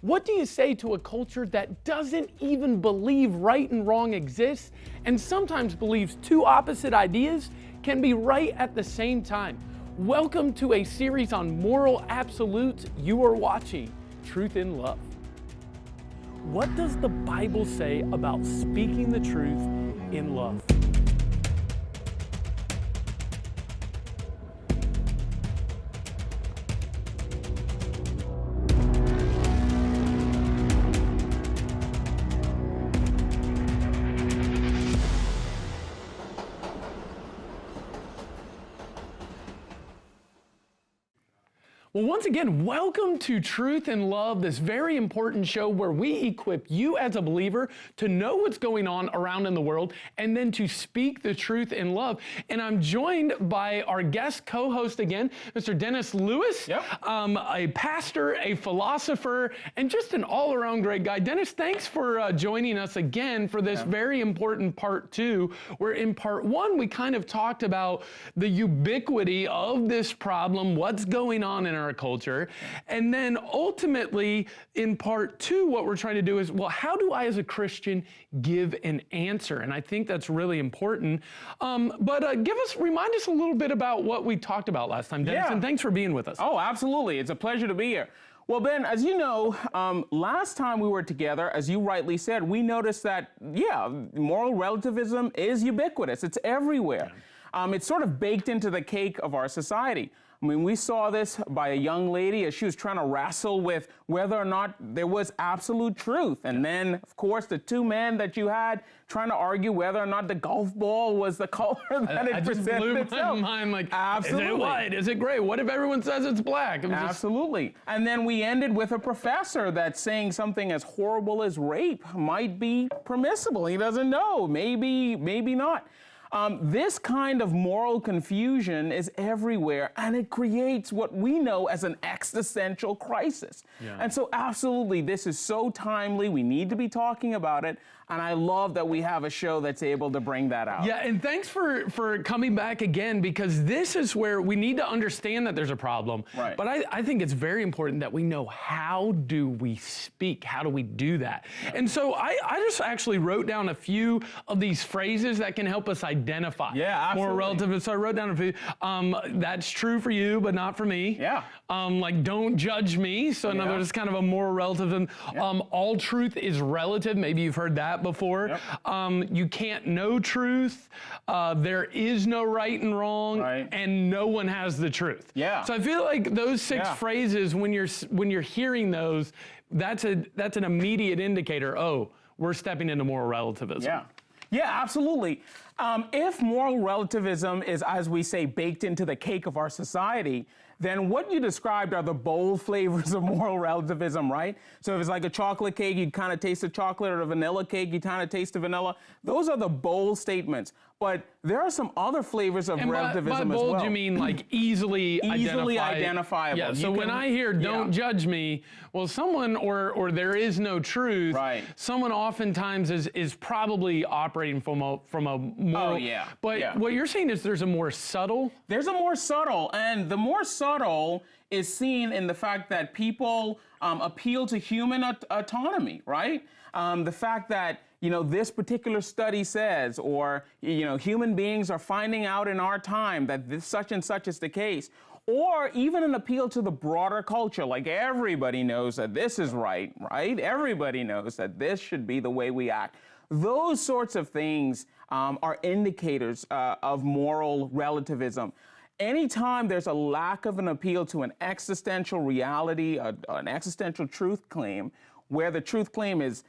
What do you say to a culture that doesn't even believe right and wrong exists and sometimes believes two opposite ideas can be right at the same time? Welcome to a series on moral absolutes. You are watching Truth in Love. What does the Bible say about speaking the truth in love? Well, once again, welcome to Truth and Love, this very important show where we equip you as a believer to know what's going on around in the world and then to speak the truth in love. And I'm joined by our guest co-host again, Mr. Dennis Lewis, a pastor, a philosopher, and just an all-around great guy. Dennis, thanks for joining us again for this very important part two, where in part one, we kind of talked about the ubiquity of this problem, what's going on in our culture. And then ultimately in part two, what we're trying to do is, well, how do I as a Christian give an answer? And I think that's really important. Remind us a little bit about what we talked about last time, Dennis, and thanks for being with us. Oh, absolutely. It's a pleasure to be here. Well, Ben, as you know, last time we were together, as you rightly said, we noticed that, moral relativism is ubiquitous. It's everywhere. It's sort of baked into the cake of our society. I mean, we saw this by a young lady as she was trying to wrestle with whether or not there was absolute truth. And then, of course, the two men that you had trying to argue whether or not the golf ball was the color that it presented itself. My mind, like, absolutely. Is it white? Is it gray? What if everyone says it's black? Absolutely. And then we ended with a professor that's saying something as horrible as rape might be permissible. He doesn't know. Maybe not. This kind of moral confusion is everywhere, and it creates what we know as an existential crisis. And so absolutely, this is so timely. We need to be talking about it. And I love that we have a show that's able to bring that out. Yeah, and thanks for coming back again, because this is where we need to understand that there's a problem. Right. But I think it's very important that we know, how do we speak? How do we do that? And so I just actually wrote down a few of these phrases that can help us identify moral relativism. So I wrote down a few. That's true for you, but not for me. Like, don't judge me. So in other words, it's kind of a moral relativism. All truth is relative. Maybe you've heard that before. You can't know truth. There is no right and wrong, and no one has the truth. So I feel like those six phrases, when you're hearing those, that's an immediate indicator. Oh, we're stepping into moral relativism. Yeah, absolutely. If moral relativism is, as we say, baked into the cake of our society, then what you described are the bold flavors of moral relativism, right? So if it's like a chocolate cake, you'd kind of taste the chocolate, or a vanilla cake, you kind of taste the vanilla. Those are the bold statements. But there are some other flavors of relativism as well. By bold, you mean like easily identifiable. Yeah, so when I hear don't judge me, well, someone, or there is no truth, someone oftentimes is probably operating from a moral. But what you're saying is there's a more subtle? There's a more subtle, and the more subtle is seen in the fact that people appeal to human autonomy, right? The fact that, this particular study says, or, human beings are finding out in our time that this such and such is the case. Or even an appeal to the broader culture, like everybody knows that this is right? Everybody knows that this should be the way we act. Those sorts of things are indicators of moral relativism. Anytime there's a lack of an appeal to an existential reality, an existential truth claim, where the truth claim is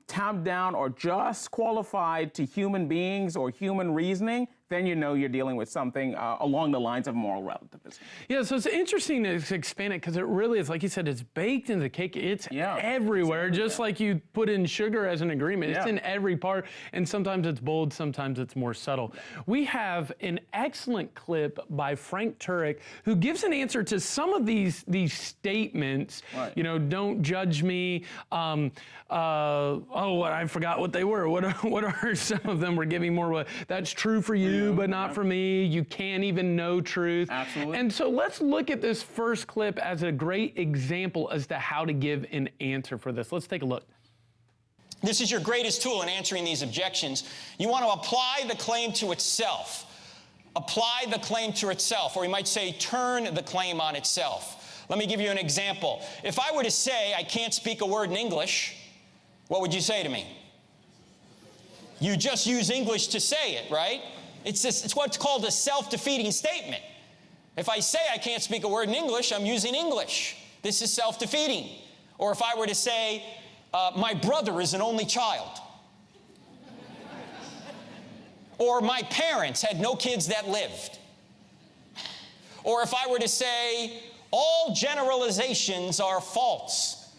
tamped down or just qualified to human beings or human reasoning, then you know you're dealing with something along the lines of moral relativism. Yeah, so it's interesting to expand it, because it really is, like you said, it's baked into the cake. It's everywhere, just like you put in sugar as an ingredient. It's in every part, and sometimes it's bold, sometimes it's more subtle. We have an excellent clip by Frank Turek, who gives an answer to some of these statements. Don't judge me. I forgot what they were. What are some of them? We're giving more. That's true for you. you, but not for me. You can't even know truth. Absolutely. And so let's look at this first clip as a great example as to how to give an answer for this. Let's take a look. This is your greatest tool in answering these objections. You want to apply the claim to itself. Apply the claim to itself, or you might say turn the claim on itself. Let me give you an example. If I were to say I can't speak a word in English, what would you say to me? You just use English to say it, right? It's what's called a self-defeating statement. If I say I can't speak a word in English, I'm using English. This is self-defeating. Or if I were to say, my brother is an only child. Or my parents had no kids that lived. Or if I were to say, all generalizations are false.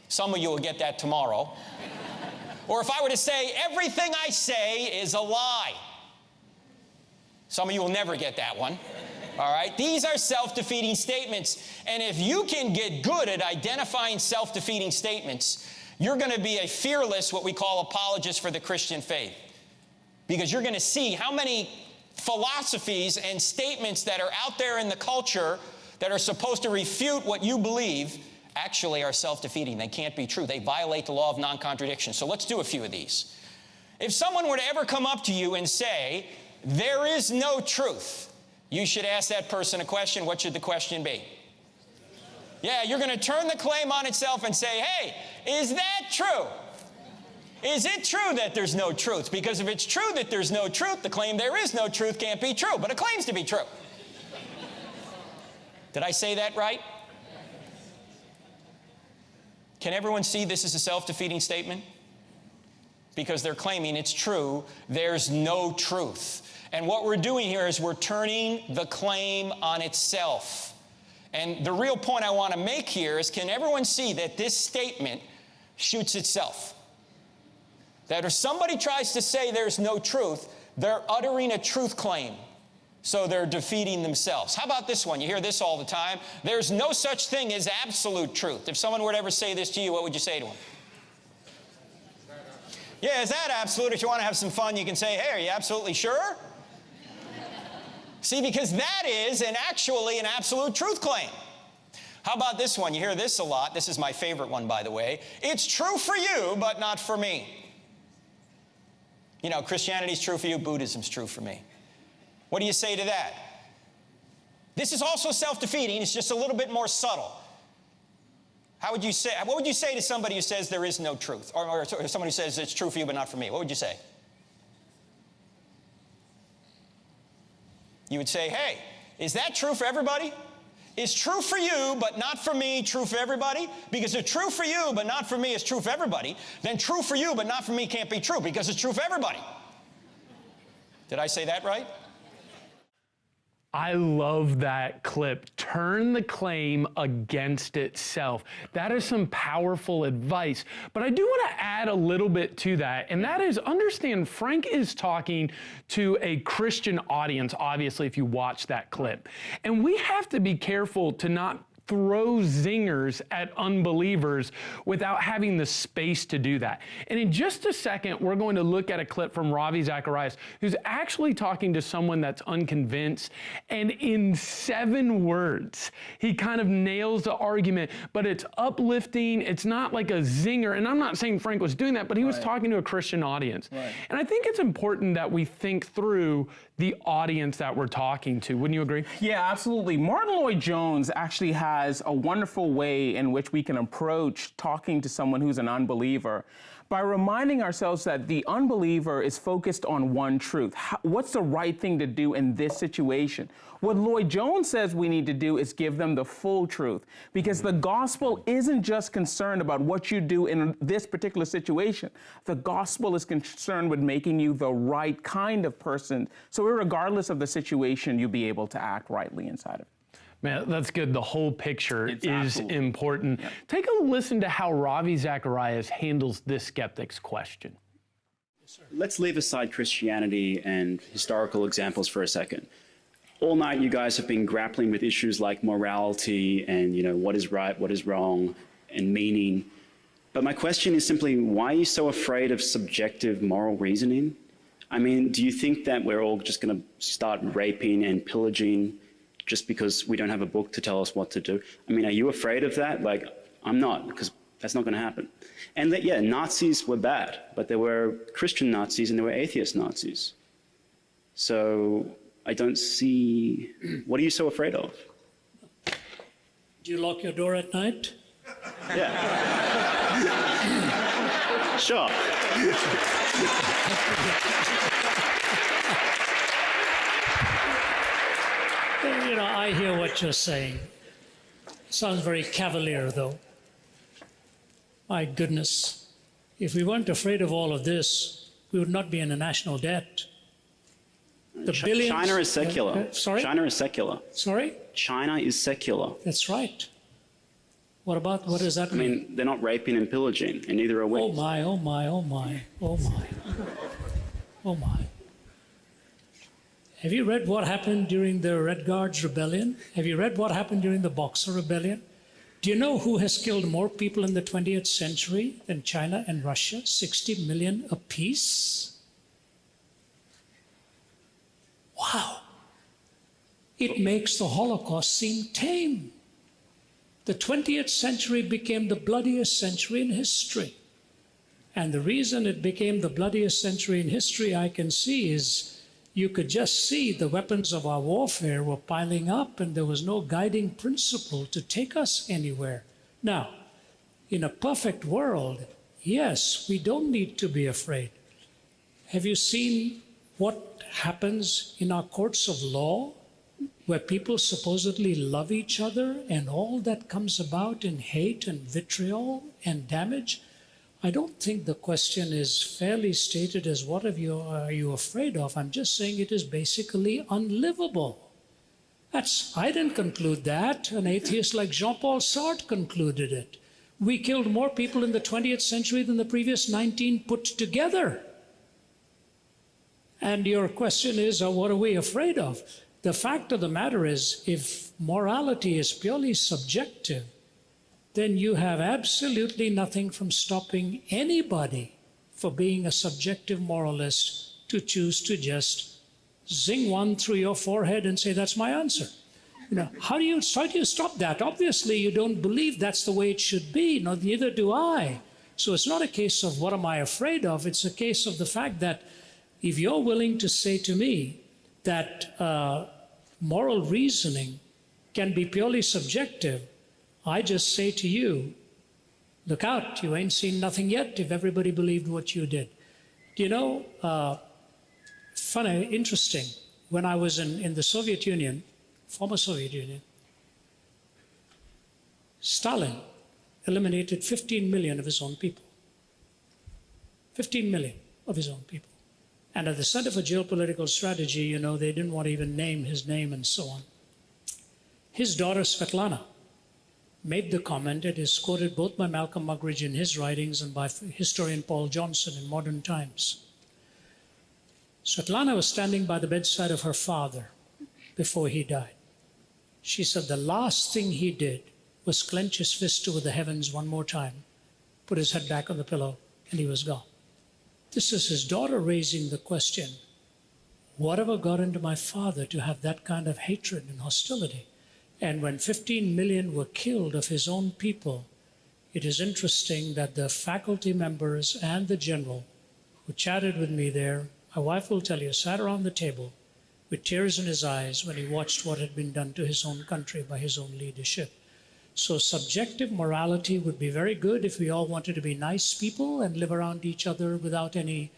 Some of you will get that tomorrow. Or if I were to say, everything I say is a lie. Some of you will never get that one. All right? These are self-defeating statements. And if you can get good at identifying self-defeating statements, you're going to be a fearless, what we call apologist for the Christian faith. Because you're going to see how many philosophies and statements that are out there in the culture that are supposed to refute what you believe actually are self-defeating. They can't be true. They violate the law of non-contradiction. So let's do a few of these. If someone were to ever come up to you and say, there is no truth, you should ask that person a question. What should the question be? Yeah, you're going to turn the claim on itself and say, hey, is that true? Is it true that there's no truth? Because if it's true that there's no truth, the claim there is no truth can't be true, but it claims to be true. Did I say that right? Can everyone see this is a self-defeating statement? Because they're claiming it's true, there's no truth. And what we're doing here is we're turning the claim on itself. And the real point I want to make here is, can everyone see that this statement shoots itself? That if somebody tries to say there's no truth, they're uttering a truth claim. So they're defeating themselves. How about this one? You hear this all the time. There's no such thing as absolute truth. If someone were to ever say this to you, what would you say to them? Yeah, is that absolute? If you want to have some fun, you can say, hey, are you absolutely sure? See, because that is actually an absolute truth claim. How about this one? You hear this a lot. This is my favorite one, by the way. It's true for you, but not for me. You know, Christianity's true for you, Buddhism's true for me. What do you say to that? This is also self-defeating. It's just a little bit more subtle. How would you say, what would you say to somebody who says there is no truth? Or someone who says it's true for you but not for me? What would you say? You would say, hey, is that true for everybody? Is true for you but not for me true for everybody? Because if true for you but not for me is true for everybody, then true for you but not for me can't be true because it's true for everybody. Did I say that right? I love that clip. Turn the claim against itself. That is some powerful advice. But I do want to add a little bit to that, and that is, understand Frank is talking to a Christian audience, obviously, if you watch that clip. And we have to be careful to not throw zingers at unbelievers without having the space to do that. And in just a second, we're going to look at a clip from Ravi Zacharias, who's actually talking to someone that's unconvinced, and in 7 words, he kind of nails the argument, but it's uplifting, it's not like a zinger, and I'm not saying Frank was doing that, but he was talking to a Christian audience. And I think it's important that we think through the audience that we're talking to. Wouldn't you agree? Yeah, absolutely. Martin Lloyd-Jones actually has a wonderful way in which we can approach talking to someone who's an unbeliever by reminding ourselves that the unbeliever is focused on one truth. What's the right thing to do in this situation? What Lloyd-Jones says we need to do is give them the full truth, because the gospel isn't just concerned about what you do in this particular situation. The gospel is concerned with making you the right kind of person, so regardless of the situation, you'll be able to act rightly inside of it. Man, that's good. The whole picture is absolutely important. Yep. Take a listen to how Ravi Zacharias handles this skeptic's question. Let's leave aside Christianity and historical examples for a second. All night you guys have been grappling with issues like morality and, what is right, what is wrong, and meaning. But my question is simply, why are you so afraid of subjective moral reasoning? I mean, do you think that we're all just going to start raping and pillaging just because we don't have a book to tell us what to do? I mean, are you afraid of that? Like, I'm not, because that's not going to happen. And that, yeah, Nazis were bad, but there were Christian Nazis and there were atheist Nazis. So I don't see, what are you so afraid of? Do you lock your door at night? Yeah. Sure. You know, I hear what you're saying. Sounds very cavalier, though. My goodness. If we weren't afraid of all of this, we would not be in a national debt. The billions, China is secular. Sorry? China is secular. Sorry? China is secular. That's right. What does that I mean? mean, they're not raping and pillaging, and neither are we. Oh my, oh my, oh my, oh my, oh my. Have you read what happened during the Red Guards Rebellion? Have you read what happened during the Boxer Rebellion? Do you know who has killed more people in the 20th century than China and Russia? 60 million apiece? Wow. It makes the Holocaust seem tame. The 20th century became the bloodiest century in history. And the reason it became the bloodiest century in history, I can see, is you could just see the weapons of our warfare were piling up and there was no guiding principle to take us anywhere. Now, in a perfect world, yes, we don't need to be afraid. Have you seen what happens in our courts of law, where people supposedly love each other and all that comes about in hate and vitriol and damage? I don't think the question is fairly stated as what are you afraid of? I'm just saying it is basically unlivable. I didn't conclude that. An atheist like Jean-Paul Sartre concluded it. We killed more people in the 20th century than the previous 19 put together. And your question is, what are we afraid of? The fact of the matter is, if morality is purely subjective, then you have absolutely nothing from stopping anybody for being a subjective moralist to choose to just zing one through your forehead and say, that's my answer. You know, how do you stop that? Obviously, you don't believe that's the way it should be. No, neither do I. So it's not a case of what am I afraid of. It's a case of the fact that if you're willing to say to me that moral reasoning can be purely subjective, I just say to you, look out, you ain't seen nothing yet if everybody believed what you did. Do you know, funny, interesting, when I was in the Soviet Union, former Soviet Union, Stalin eliminated 15 million of his own people. 15 million of his own people. And at the Center for Geopolitical Strategy, you know, they didn't want to even name his name and so on. His daughter, Svetlana, made the comment, it is quoted both by Malcolm Muggeridge in his writings and by historian Paul Johnson in Modern Times. Svetlana was standing by the bedside of her father before he died. She said the last thing he did was clench his fist toward the heavens one more time, put his head back on the pillow, and he was gone. This is his daughter raising the question, whatever got into my father to have that kind of hatred and hostility? And when 15 million were killed of his own people, it is interesting that the faculty members and the general who chatted with me there, my wife will tell you, sat around the table with tears in his eyes when he watched what had been done to his own country by his own leadership. So subjective morality would be very good if we all wanted to be nice people and live around each other without any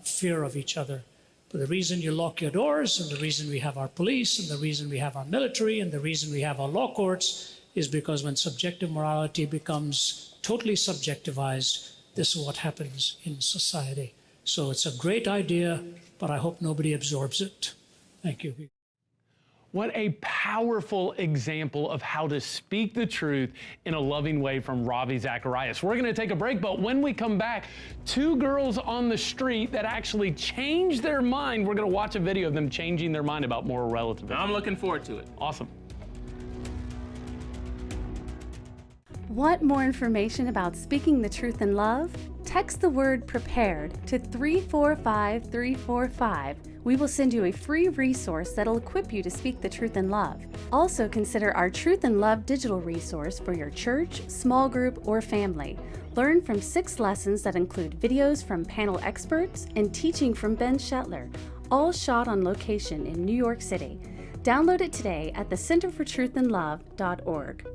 fear of each other. But the reason you lock your doors and the reason we have our police and the reason we have our military and the reason we have our law courts is because when subjective morality becomes totally subjectivized, this is what happens in society. So it's a great idea, but I hope nobody absorbs it. Thank you. What a powerful example of how to speak the truth in a loving way from Ravi Zacharias. We're going to take a break, but when we come back, two girls on the street that actually changed their mind. We're going to watch a video of them changing their mind about moral relativism. I'm looking forward to it. Awesome. Want more information about speaking the truth in love? Text the word prepared to 345345. We will send you a free resource that'll equip you to speak the truth in love. Also consider our Truth in Love digital resource for your church, small group, or family. Learn from 6 lessons that include videos from panel experts and teaching from Ben Shetler, all shot on location in New York City. Download it today at thecenterfortruthandlove.org.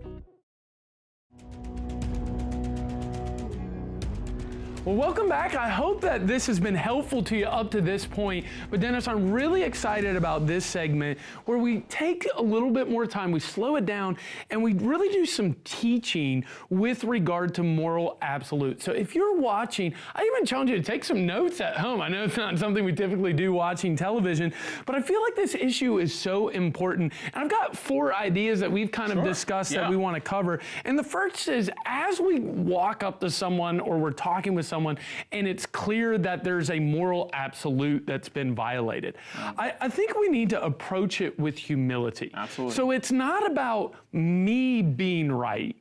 Well, welcome back. I hope that this has been helpful to you up to this point. But Dennis, I'm really excited about this segment where we take a little bit more time, we slow it down, and we really do some teaching with regard to moral absolutes. So if you're watching, I even challenge you to take some notes at home. I know it's not something we typically do watching television, but I feel like this issue is so important. And I've got 4 ideas that we've kind of discussed that we want to cover. And the first is, as we walk up to someone or we're talking with someone and it's clear that there's a moral absolute that's been violated, I think we need to approach it with humility. Absolutely. So it's not about me being right.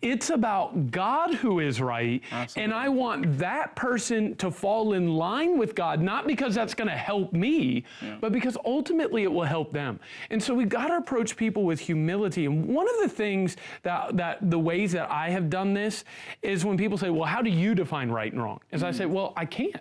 It's about God who is right. And I want that person to fall in line with God, not because that's going to help me, but because ultimately it will help them. And so we've got to approach people with humility. And one of the things that the ways that I have done this is when people say, well, how do you define right and wrong? As I say, well, I can't.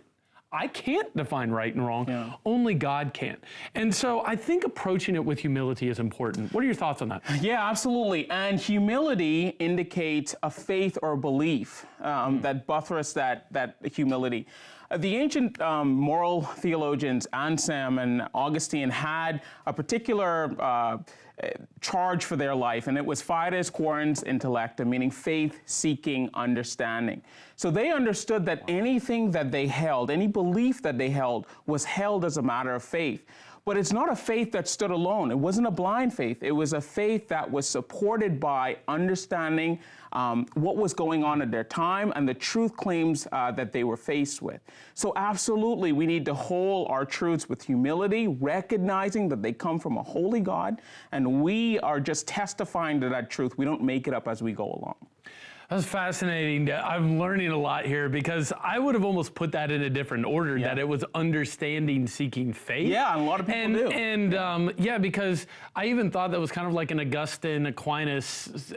I can't define right and wrong. Only God can. And so I think approaching it with humility is important. What are your thoughts on that? Yeah, absolutely. And humility indicates a faith or belief that buttress that humility. The ancient moral theologians Anselm and Augustine had a particular charge for their life, and it was fides quorens intellectum, meaning faith-seeking understanding. So they understood that anything that they held, any belief that they held, was held as a matter of faith. But it's not a faith that stood alone. It wasn't a blind faith. It was a faith that was supported by understanding what was going on at their time and the truth claims that they were faced with. So absolutely, we need to hold our truths with humility, recognizing that they come from a holy God, and we are just testifying to that truth. We don't make it up as we go along. That's fascinating. I'm learning a lot here because I would have almost put that in a different order, that it was understanding, seeking faith. Yeah, a lot of people do. And yeah, because I even thought that was kind of like an Augustine, Aquinas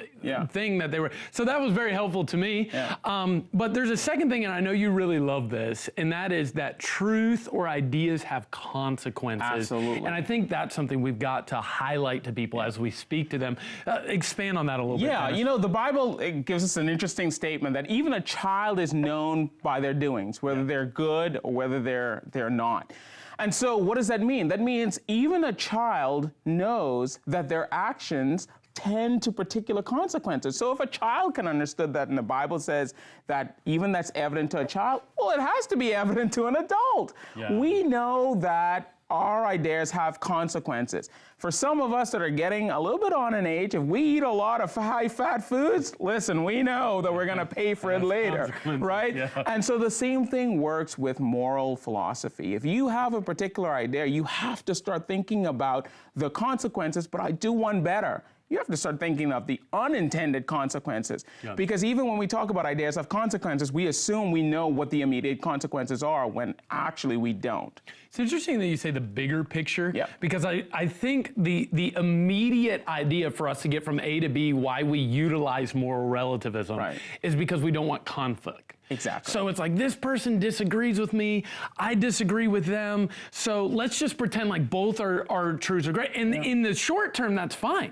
thing that they were. So that was very helpful to me. But there's a second thing, and I know you really love this, and that is that truth or ideas have consequences. Absolutely. And I think that's something we've got to highlight to people as we speak to them. Expand on that a little bit. Yeah, you know, the Bible gives us an interesting statement that even a child is known by their doings, whether they're good or whether they're not. And so what does that mean? That means even a child knows that their actions tend to particular consequences. So if a child can understand that, and the Bible says that even that's evident to a child, well, it has to be evident to an adult. We know that our ideas have consequences. For some of us that are getting a little bit on in age, if we eat a lot of high-fat foods, listen, we know that we're going to pay for it later, right? And so the same thing works with moral philosophy. If you have a particular idea, you have to start thinking about the consequences, but I do one better. You have to start thinking of the unintended consequences. Because even when we talk about ideas of consequences, we assume we know what the immediate consequences are when actually we don't. It's interesting that you say the bigger picture, because I think the immediate idea for us to get from A to B, why we utilize moral relativism, is because we don't want conflict. Exactly. So it's like, this person disagrees with me, I disagree with them, so let's just pretend like both our truths are great. And in the short term, that's fine.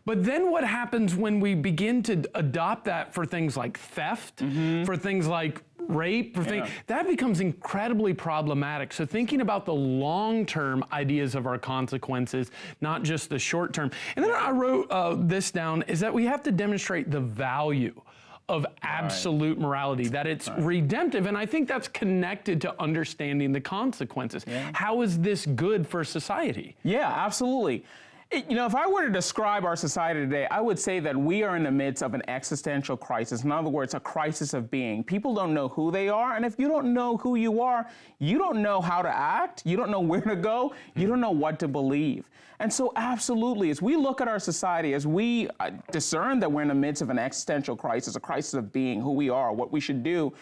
But then what happens when we begin to adopt that for things like theft, for things like rape, for things, that becomes incredibly problematic. So thinking about the long-term ideas of our consequences, not just the short-term. And then I wrote this down, is that we have to demonstrate the value of absolute morality, that it's redemptive. And I think that's connected to understanding the consequences. How is this good for society? Yeah, absolutely. You know, if I were to describe our society today, I would say that we are in the midst of an existential crisis. In other words, a crisis of being. People don't know who they are, and if you don't know who you are, you don't know how to act, you don't know where to go, you don't know what to believe. And so absolutely, as we look at our society, as we discern that we're in the midst of an existential crisis, a crisis of being, who we are, what we should do,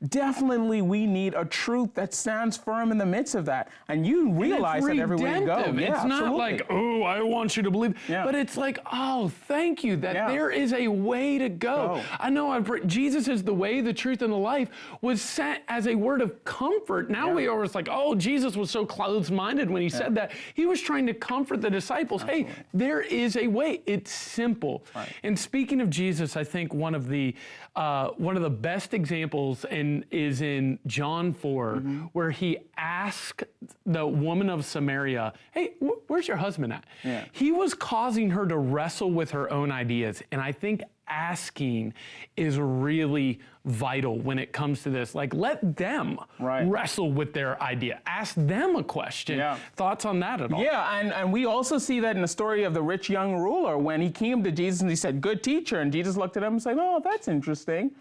definitely we need a truth that stands firm in the midst of that. And you realize that everywhere you go. Redemptive. Yeah, it's not absolutely. like, oh, I want you to believe. Yeah. But it's like, oh, thank you that Yeah. there is a way to go. I know Jesus is the way, the truth, and the life was sent as a word of comfort. Now we are always like, oh, Jesus was so closed-minded when he said that. He was trying to comfort the disciples. Hey, there is a way. It's simple. Right. And speaking of Jesus, I think one of the best examples is in John 4, where he asked the woman of Samaria, hey, where's your husband at? Yeah. He was causing her to wrestle with her own ideas. And I think asking is really vital when it comes to this. Like, let them wrestle with their idea. Ask them a question. Yeah. Thoughts on that at all? Yeah, and we also see that in the story of the rich young ruler when he came to Jesus and he said, good teacher. And Jesus looked at him and said, oh, that's interesting.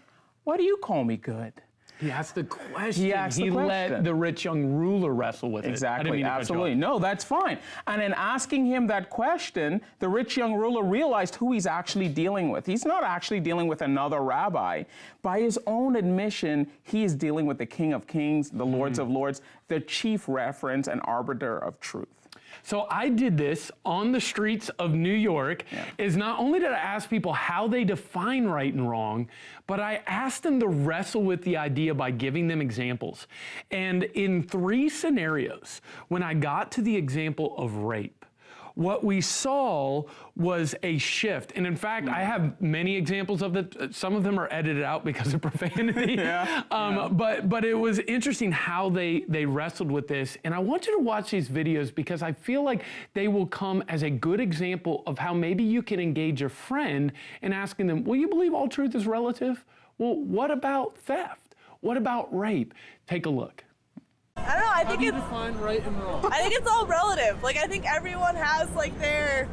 Why do you call me good? He asked the question. He asked the question. Let the rich young ruler wrestle with it. I didn't Exactly, mean to cut you off. absolutely. No, that's fine. And in asking him that question, the rich young ruler realized who he's actually dealing with. He's not actually dealing with another rabbi. By his own admission, he is dealing with the King of Kings, the Lords of Lords, the chief reference and arbiter of truth. So I did this on the streets of New York, is not only did I ask people how they define right and wrong, but I asked them to wrestle with the idea by giving them examples. And in 3 scenarios, when I got to the example of rape, what we saw was a shift. And in fact, I have many examples of it. Some of them are edited out because of profanity. But it was interesting how they wrestled with this. And I want you to watch these videos because I feel like they will come as a good example of how maybe you can engage a friend in asking them, well, you believe all truth is relative? Well, what about theft? What about rape? Take a look. I don't know, I think it's define right and wrong? I think it's all relative. Like, I think everyone has like their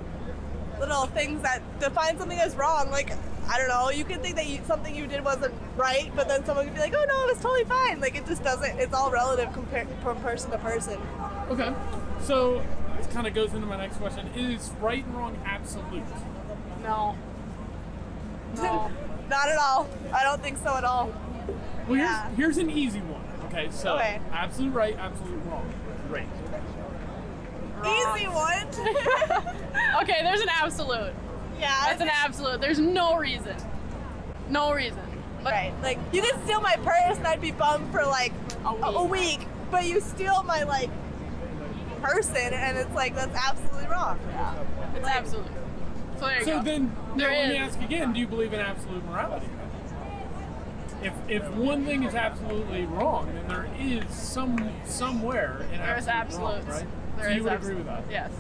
little things that define something as wrong. Like, I don't know, you could think that something you did wasn't right, but then someone could be like, oh no, it was totally fine. Like, it just doesn't, it's all relative from person to person. Okay, so this kind of goes into my next question. Is right and wrong absolute? No. No. Not at all. I don't think so at all. Well, here's an easy one. Okay, so absolute right, absolute wrong. Right. Easy one. Okay, there's an absolute. Yeah. That's an absolute. There's no reason. No reason. But Right. Like, you could steal my purse and I'd be bummed for like a week, but you steal my like person and it's like, that's absolutely wrong. Yeah. it's absolute. So there you go. So then, let me is. ask again, do you believe in absolute morality? If one thing is absolutely wrong, then there is somewhere an There is absolute absolutes. wrong, right? There So you is would abs- agree with that? Yes.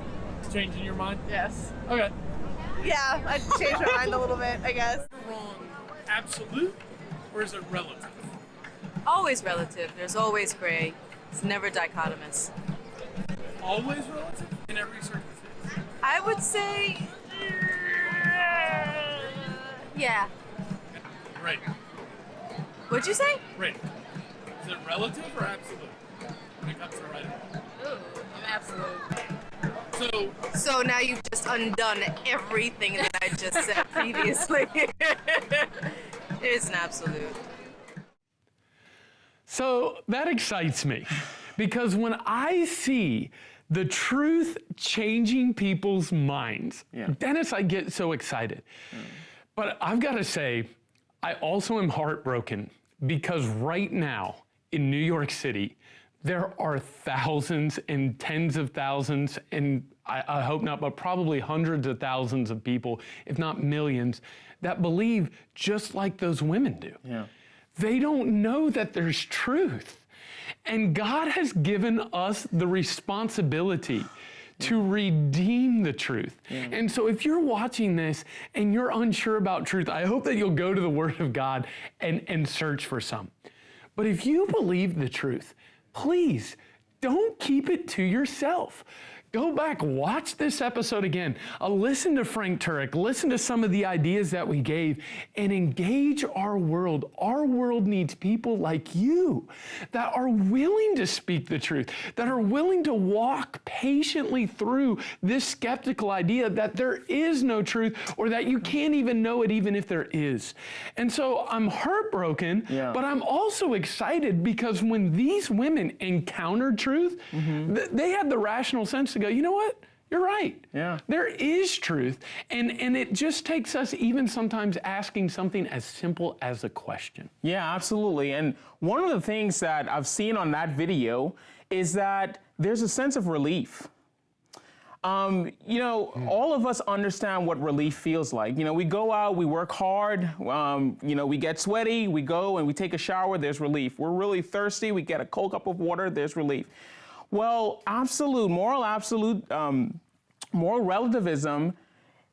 Changing your mind? Yes. Okay. Yeah, I'd change my mind a little bit, I guess. Wrong absolute, or is it relative? Always relative. There's always gray. It's never dichotomous. Always relative in every circumstance? I would say, yeah. Right. What'd you say? Right. Is it relative or absolute when it comes to right and wrong? Ooh, I'm absolute. So now you've just undone everything that I just said previously. It's an absolute. So that excites me because when I see the truth changing people's minds, Dennis, I get so excited. But I've got to say, I also am heartbroken because right now in New York City, there are thousands and tens of thousands, and I hope not, but probably hundreds of thousands of people, if not millions, that believe just like those women do. Yeah. They don't know that there's truth. And God has given us the responsibility to redeem the truth. And so if you're watching this and you're unsure about truth, I hope that you'll go to the Word of God and search for some. But if you believe the truth, please don't keep it to yourself. Go back, watch this episode again. Listen to Frank Turek, listen to some of the ideas that we gave, and engage our world. Our world needs people like you that are willing to speak the truth, that are willing to walk patiently through this skeptical idea that there is no truth or that you can't even know it even if there is. And so I'm heartbroken, but I'm also excited because when these women encountered truth, they had the rational sense to go, you know what? You're right. Yeah. There is truth. And it just takes us even sometimes asking something as simple as a question. Yeah, absolutely. And one of the things that I've seen on that video is that there's a sense of relief. All of us understand what relief feels like. We go out, we work hard, we get sweaty, we go and we take a shower, there's relief. We're really thirsty, we get a cold cup of water, there's relief. Well, moral relativism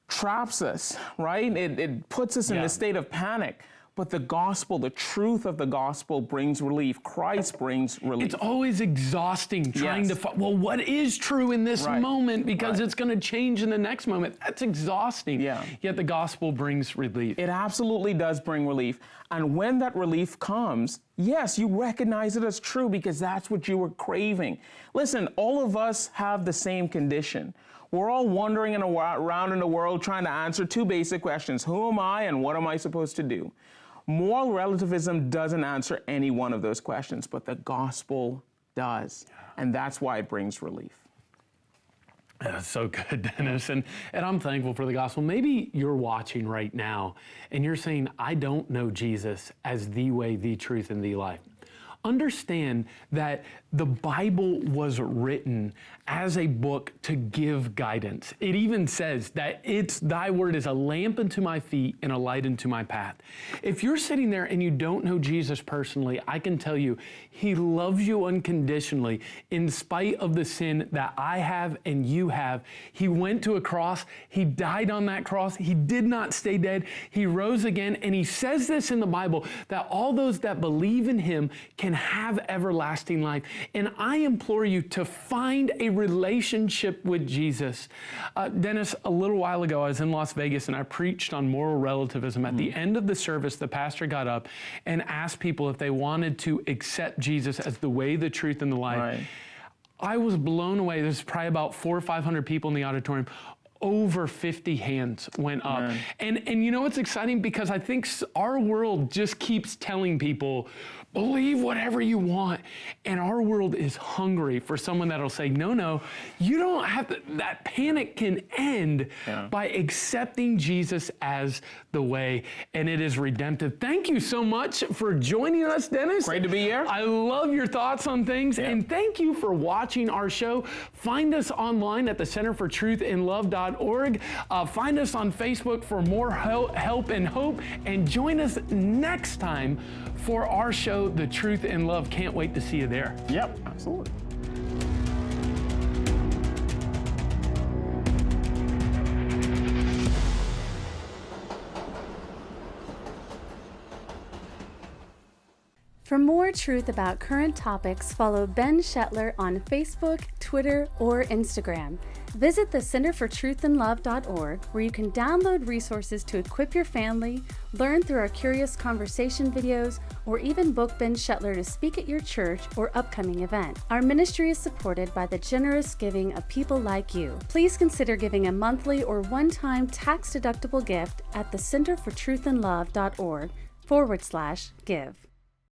traps us, right? It puts us in a state of panic. But the gospel, the truth of the gospel brings relief. Christ brings relief. It's always exhausting trying to well, what is true in this moment because it's going to change in the next moment. That's exhausting. Yeah. Yet the gospel brings relief. It absolutely does bring relief. And when that relief comes, yes, you recognize it as true because that's what you were craving. Listen, all of us have the same condition. We're all wandering around in the world trying to answer two basic questions. Who am I and what am I supposed to do? Moral relativism doesn't answer any one of those questions, but the gospel does. And that's why it brings relief. That's so good, Dennis. And I'm thankful for the gospel. Maybe you're watching right now and you're saying, I don't know Jesus as the way, the truth, and the life. Understand that the Bible was written as a book to give guidance. It even says that thy word is a lamp unto my feet and a light unto my path. If you're sitting there and you don't know Jesus personally, I can tell you, he loves you unconditionally in spite of the sin that I have and you have. He went to a cross. He died on that cross. He did not stay dead. He rose again. And he says this in the Bible, that all those that believe in him can have everlasting life. And I implore you to find a relationship with Jesus. Dennis, a little while ago, I was in Las Vegas and I preached on moral relativism. At the end of the service, the pastor got up and asked people if they wanted to accept Jesus as the way, the truth, and the life. Right. I was blown away. There's probably about 400 or 500 people in the auditorium. Over 50 hands went up. Man. And you know what's exciting? Because I think our world just keeps telling people, believe whatever you want. And our world is hungry for someone that'll say, no, you don't have to. That panic can end by accepting Jesus as the way, and it is redemptive. Thank you so much for joining us, Dennis. Great to be here. I love your thoughts on things, and thank you for watching our show. Find us online at the Center for Truth and Love.org. Find us on Facebook for more help and hope, and join us next time for our show, The Truth and Love. Can't wait to see you there. Yep, absolutely. For more truth about current topics, follow Ben Shetler on Facebook, Twitter, or Instagram. Visit the Center for Truth and Love.org, where you can download resources to equip your family, learn through our Curious Conversation videos, or even book Ben Shetler to speak at your church or upcoming event. Our ministry is supported by the generous giving of people like you. Please consider giving a monthly or one-time tax-deductible gift at the Center for Truth and Love.org/give.